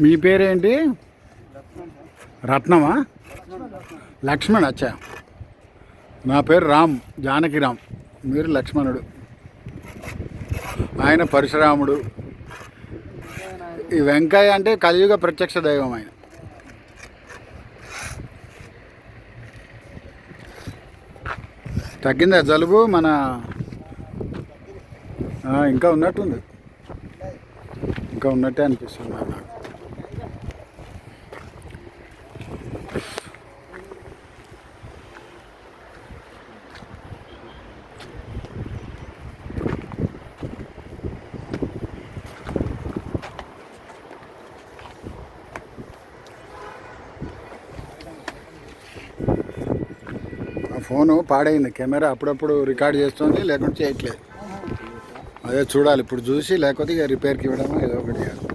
మీ పేరేంటి? రత్నమా? లక్ష్మణ్. అచ్చా, నా పేరు రామ్, జానకిరామ్. మీరు లక్ష్మణుడు, ఆయన పరశురాముడు. ఈ వెంకయ్య అంటే కలియుగ ప్రత్యక్ష దైవం ఆయన. తగ్గిందా జలుబు? మన ఇంకా ఉన్నట్టుంది, ఇంకా ఉన్నట్టే అనిపిస్తుంది నాకు. ఫోను పాడైంది, కెమెరా అప్పుడప్పుడు రికార్డ్ చేస్తుంది, లేకుంటే చేయట్లేదు. అదే చూడాలి ఇప్పుడు చూసి, లేకపోతే ఇక రిపేర్కి ఇవ్వడము ఏదో ఒకటి చేయాలి.